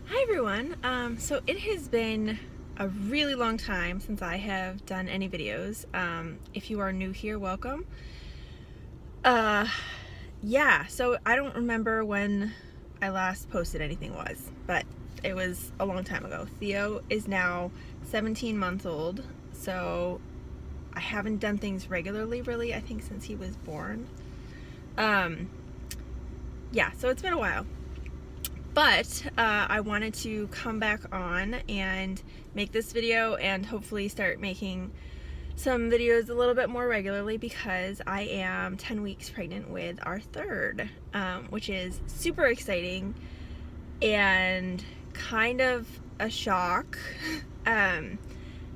Hi everyone. So it has been a really long time since I have done any videos. If you are new here, welcome. Yeah, so I don't remember when I last posted anything but it was a long time ago. Theo is now 17 months old, so I haven't done things regularly really, I think since he was born. Yeah, so it's been a while. But I wanted to come back on and make this video and hopefully start making some videos a little bit more regularly because I am 10 weeks pregnant with our third, which is super exciting and kind of a shock. And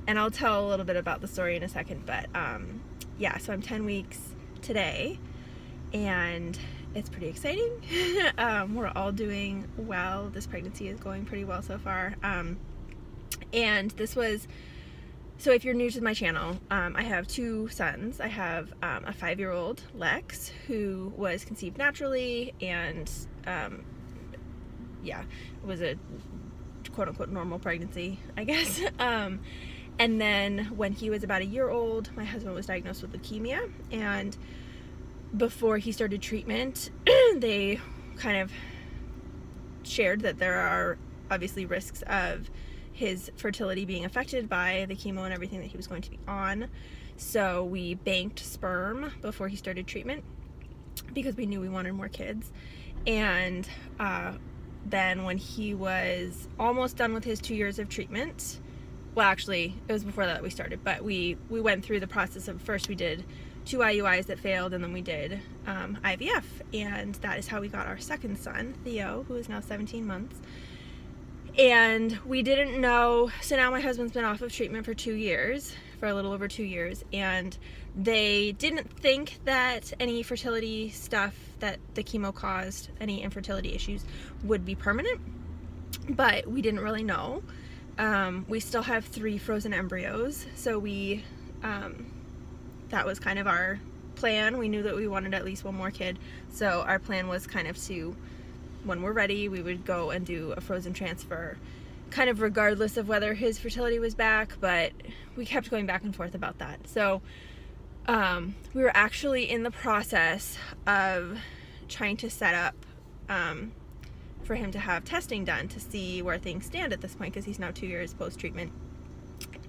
I'll tell a little bit about the story in a second, but yeah, so I'm 10 weeks today and it's pretty exciting. We're all doing well. This pregnancy is going pretty well so far. And this was, so if you're new to my channel, I have two sons. I have a 5-year-old, Lex, who was conceived naturally and yeah, it was a quote-unquote normal pregnancy, I guess. And then when he was about a year old, my husband was diagnosed with leukemia, and before he started treatment, they kind of shared that there are obviously risks of his fertility being affected by the chemo and everything that he was going to be on. So we banked sperm before he started treatment because we knew we wanted more kids. And then when he was almost done with his 2 years of treatment, well, actually, it was before that we started, but we went through the process of, first we did 2 IUIs that failed, and then we did IVF, and that is how we got our second son, Theo, who is now 17 months. And we didn't know, so now my husband's been off of treatment for 2 years, for a little over 2 years, and they didn't think that any fertility stuff that the chemo caused, any infertility issues, would be permanent, but we didn't really know. We still have 3 frozen embryos, so we that was kind of our plan. We knew that we wanted at least one more kid, so our plan was kind of to, when we're ready, we would go and do a frozen transfer, kind of regardless of whether his fertility was back, but we kept going back and forth about that. So we were actually in the process of trying to set up for him to have testing done to see where things stand at this point, because he's now 2 years post-treatment.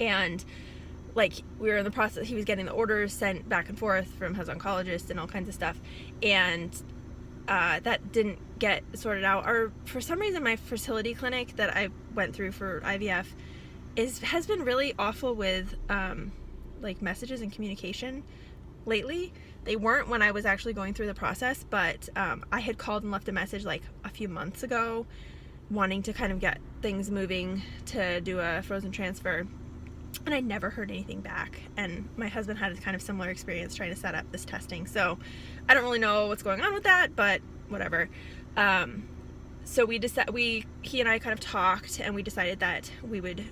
And like, we were in the process, he was getting the orders sent back and forth from his oncologist and all kinds of stuff, and that didn't get sorted out. Or for some reason, my fertility clinic that I went through for IVF has been really awful with like messages and communication lately. They weren't when I was actually going through the process, but I had called and left a message like a few months ago wanting to kind of get things moving to do a frozen transfer, and I never heard anything back. And my husband had a kind of similar experience trying to set up this testing, so I don't really know what's going on with that, but whatever. So he and I kind of talked, and we decided that we would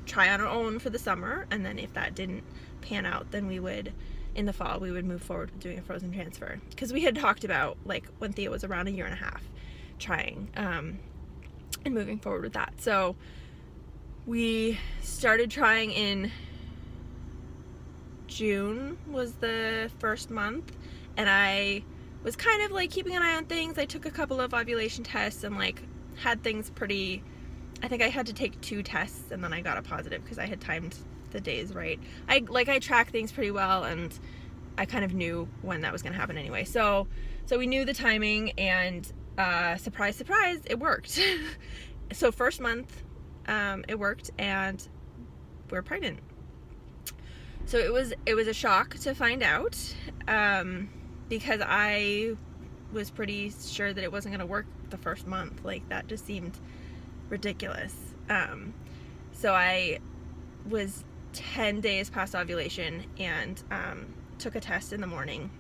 try on our own for the summer, and then if that didn't pan out, then we would, in the fall, we would move forward with doing a frozen transfer, because we had talked about, like, when Theo was around 1.5 years, trying and moving forward with that. So we started trying in June was the first month, and I was kind of like keeping an eye on things. I took a couple of ovulation tests and like had things pretty, I think I had to take 2 tests and then I got a positive because I had timed the days right. I track things pretty well, and I kind of knew when that was going to happen anyway. So we knew the timing, and surprise, surprise, it worked. So first month, it worked, and we're pregnant. So it was a shock to find out, because I was pretty sure that it wasn't going to work the first month. Like, that just seemed ridiculous. So I was 10 days past ovulation and took a test in the morning.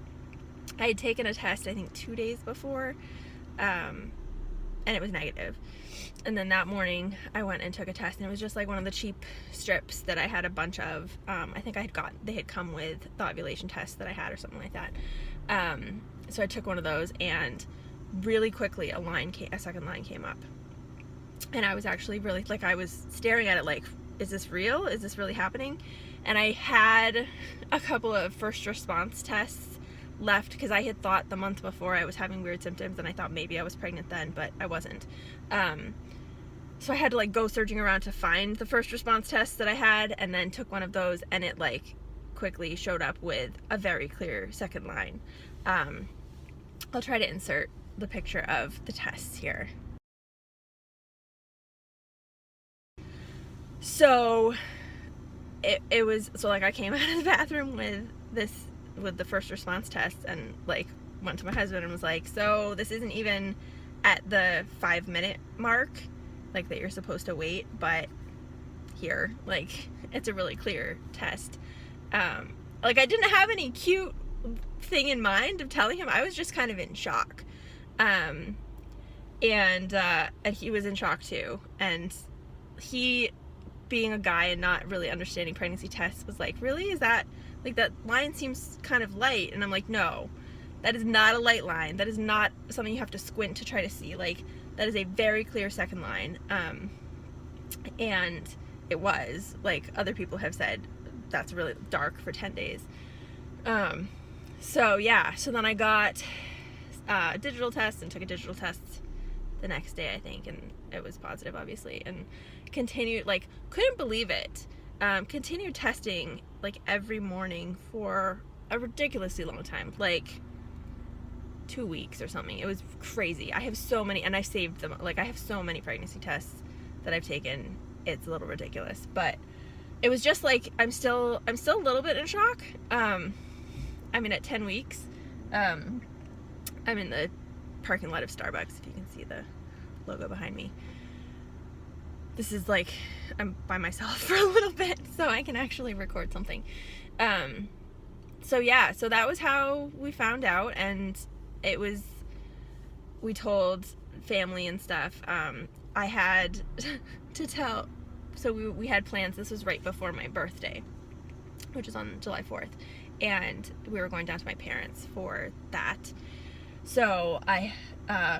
I had taken a test, I think, 2 days before, and it was negative. And then that morning I went and took a test, and it was just like one of the cheap strips that I had a bunch of. I think they had come with the ovulation test that I had or something like that. So I took one of those, and really quickly a second line came up. And I was actually really, like, I was staring at it like, is this real? Is this really happening? And I had a couple of first response tests left because I had thought the month before I was having weird symptoms, and I thought maybe I was pregnant then, but I wasn't. So I had to, like, go searching around to find the first response tests that I had, and then took one of those, and it, like, quickly showed up with a very clear second line. I'll try to insert the picture of the tests here. So it was, so, like, I came out of the bathroom with the first response test, and, like, went to my husband and was like, so this isn't even at the 5-minute mark, like, that you're supposed to wait, but here, like, it's a really clear test. Like, I didn't have any cute thing in mind of telling him. I was just kind of in shock. And he was in shock too. And he, being a guy and not really understanding pregnancy tests, was like, really? Is that, like, that line seems kind of light? And I'm like, no, that is not a light line. That is not something you have to squint to try to see. Like, that is a very clear second line. And it was, like, other people have said, that's really dark for 10 days. So yeah, so then I got digital tests and took a digital test the next day, I think, and it was positive, obviously, and continued, like, couldn't believe it. Continued testing, like, every morning for a ridiculously long time, like 2 weeks or something. It was crazy. I have so many, and I saved them. Like, I have so many pregnancy tests that I've taken. It's a little ridiculous, but it was just like, I'm still a little bit in shock. I mean, at 10 weeks, I'm in the parking lot of Starbucks, if you can see the logo behind me. This is like, I'm by myself for a little bit, so I can actually record something. So yeah, so that was how we found out, and we told family and stuff. I had to tell, so we had plans. This was right before my birthday, which is on July 4th, and we were going down to my parents for that. So I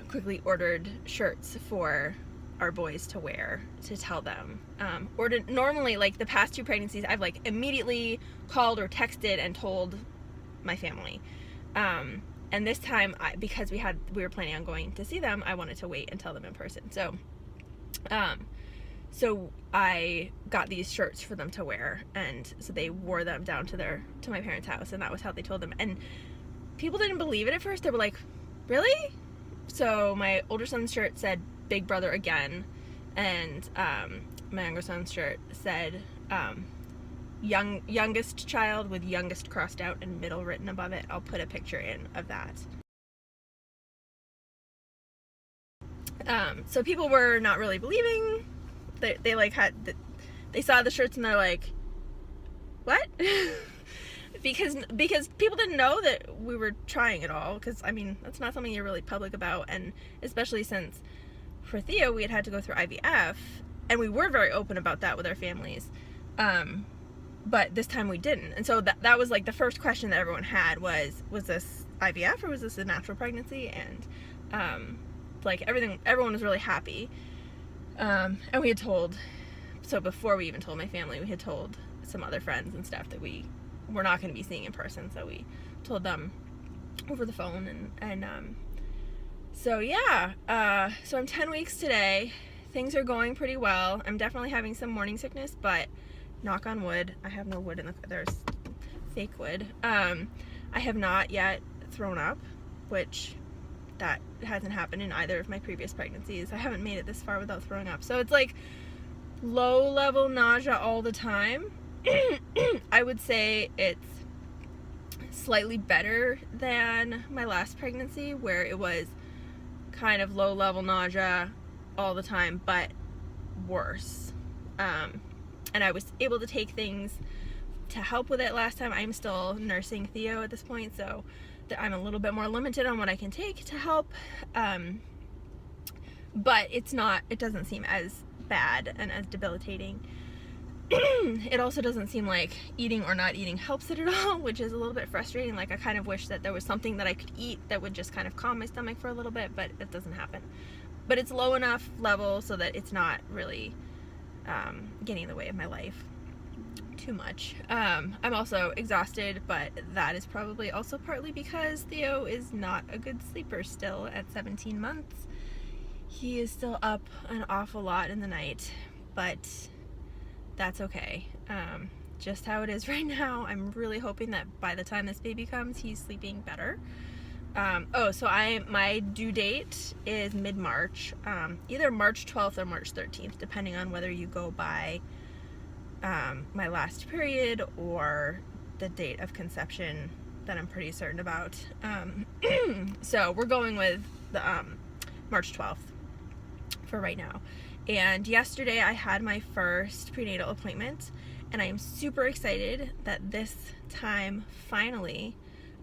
quickly ordered shirts for our boys to wear, to tell them. Normally, like, the past 2 pregnancies, I've, like, immediately called or texted and told my family. And this time, because we were planning on going to see them, I wanted to wait and tell them in person. So I got these shirts for them to wear, and so they wore them down to my parents' house, and that was how they told them. And people didn't believe it at first. They were like, really? So my older son's shirt said Big Brother again, and my younger son's shirt said youngest child, with youngest crossed out and middle written above it. I'll put a picture in of that. So people were not really believing. They like they saw the shirts and they're like, what? because people didn't know that we were trying it all, because, I mean, that's not something you're really public about, and especially since for Theo we had to go through IVF, and we were very open about that with our families, but this time we didn't. And so that was, like, the first question that everyone had was this IVF or was this a natural pregnancy? And like, everyone was really happy. And we had told, so before we even told my family, we had told some other friends and stuff that we were not going to be seeing in person, so we told them over the phone. And so yeah, so I'm 10 weeks today. Things are going pretty well. I'm definitely having some morning sickness, but knock on wood, I have no wood there's fake wood. I have not yet thrown up, which that hasn't happened in either of my previous pregnancies. I haven't made it this far without throwing up. So it's like low level nausea all the time. I would say it's slightly better than my last pregnancy, where it was kind of low level nausea all the time, but worse. And I was able to take things to help with it last time. I'm still nursing Theo at this point, so I'm a little bit more limited on what I can take to help. But it doesn't seem as bad and as debilitating. It also doesn't seem like eating or not eating helps it at all, which is a little bit frustrating. Like, I kind of wish that there was something that I could eat that would just kind of calm my stomach for a little bit, but it doesn't happen. but it's low enough level so that it's not really getting in the way of my life too much. I'm also exhausted, but that is probably also partly because Theo is not a good sleeper still at 17 months. He is still up an awful lot in the night, but that's okay. Just how it is right now. I'm really hoping that by the time this baby comes, he's sleeping better. So my due date is mid-March, either March 12th or March 13th, depending on whether you go by my last period or the date of conception that I'm pretty certain about. So we're going with the March 12th for right now. And yesterday I had my first prenatal appointment, and I am super excited that this time finally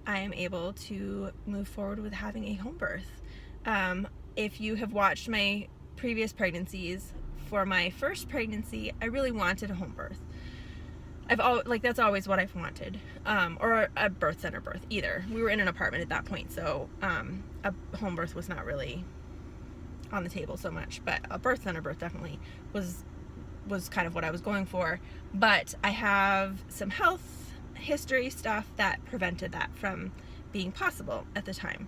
I am able to move forward with having a home birth. If you have watched my previous pregnancies, for my first pregnancy, I really wanted a home birth. That's always what I've wanted, or a birth center birth, either. We were in an apartment at that point, so a home birth was not really on the table so much, but a birth center birth definitely was kind of what I was going for. But I have some health history stuff that prevented that from being possible at the time,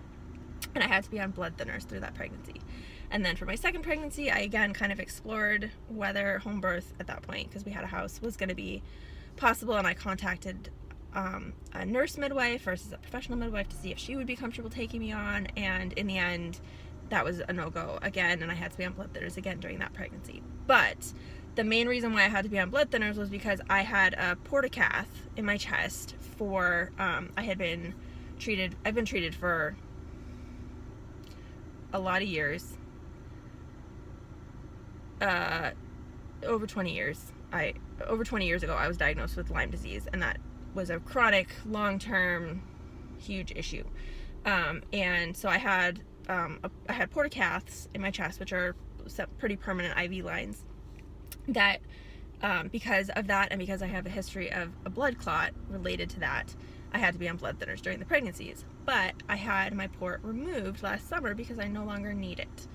and I had to be on blood thinners through that pregnancy. And then for my second pregnancy, I again kind of explored whether home birth at that point, because we had a house, was going to be possible, and I contacted a nurse midwife versus a professional midwife to see if she would be comfortable taking me on, and in the end that was a no-go again, and I had to be on blood thinners again during that pregnancy. But the main reason why I had to be on blood thinners was because I had a portacath in my chest for I've been treated for a lot of years, over 20 years. Over 20 years ago I was diagnosed with Lyme disease, and that was a chronic, long-term, huge issue. And so I had portacaths in my chest, which are pretty permanent IV lines, that because of that, and because I have a history of a blood clot related to that, I had to be on blood thinners during the pregnancies. But I had my port removed last summer because I no longer need it.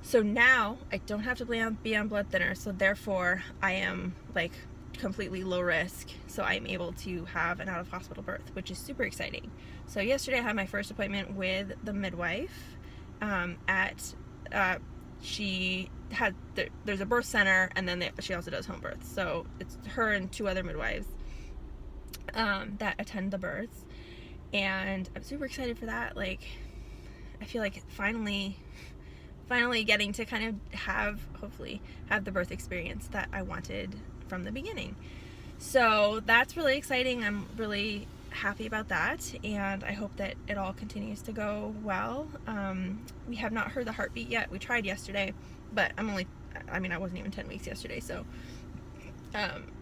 So now I don't have to be on blood thinners, so therefore I am completely low risk, so I'm able to have an out-of-hospital birth, which is super exciting. So yesterday I had my first appointment with the midwife. There's a birth center, and then she also does home births, so it's her and two other midwives that attend the births, and I'm super excited for that. I feel like finally getting to kind of hopefully have the birth experience that I wanted from the beginning. So that's really exciting. I'm really happy about that, and I hope that it all continues to go well. We have not heard the heartbeat yet. We tried yesterday, but I wasn't even 10 weeks yesterday, so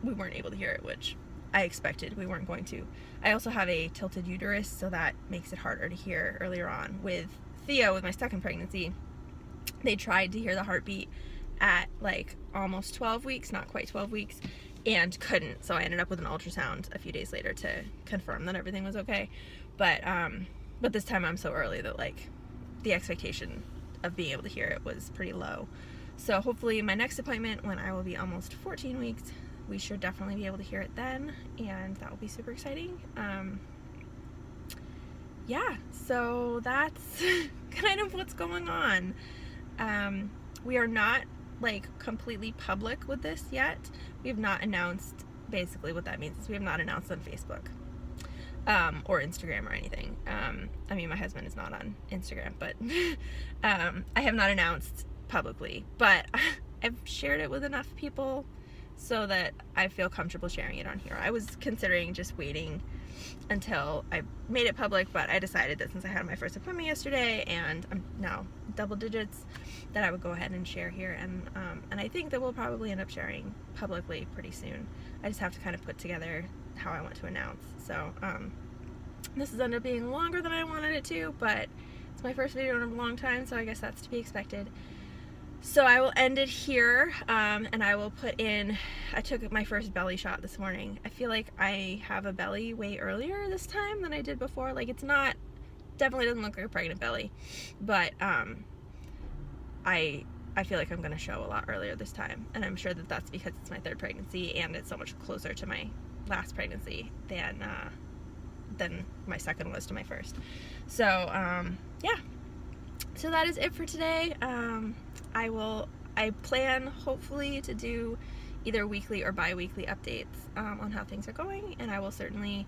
we weren't able to hear it, which I expected we weren't going to. I also have a tilted uterus, so that makes it harder to hear earlier on. With Theo, with my second pregnancy, they tried to hear the heartbeat at almost 12 weeks, not quite 12 weeks, and couldn't. So I ended up with an ultrasound a few days later to confirm that everything was okay. But this time I'm so early that the expectation of being able to hear it was pretty low. So hopefully my next appointment, when I will be almost 14 weeks, we should definitely be able to hear it then, and that will be super exciting. Yeah, so that's kind of what's going on. We are not completely public with this yet. We have not announced, basically what that means is we have not announced on Facebook or Instagram or anything. My husband is not on Instagram, but I have not announced publicly, but I've shared it with enough people so that I feel comfortable sharing it on here. I was considering just waiting until I made it public, but I decided that since I had my first appointment yesterday and I'm now double digits, that I would go ahead and share here, and I think that we'll probably end up sharing publicly pretty soon. I just have to kind of put together how I want to announce. So this has ended up being longer than I wanted it to, but it's my first video in a long time, so I guess that's to be expected. So I will end it here, and I will put in, I took my first belly shot this morning. I feel like I have a belly way earlier this time than I did before. It's not, definitely doesn't look like a pregnant belly, but I feel like I'm going to show a lot earlier this time, and I'm sure that that's because it's my third pregnancy and it's so much closer to my last pregnancy than my second was to my first. So yeah, so that is it for today. I plan hopefully to do either weekly or bi-weekly updates on how things are going, and I will certainly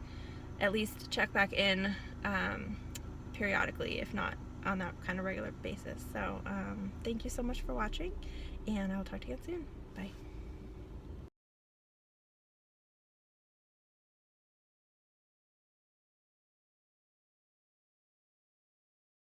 at least check back in periodically, if not on that kind of regular basis. So thank you so much for watching, and I will talk to you again soon. Bye.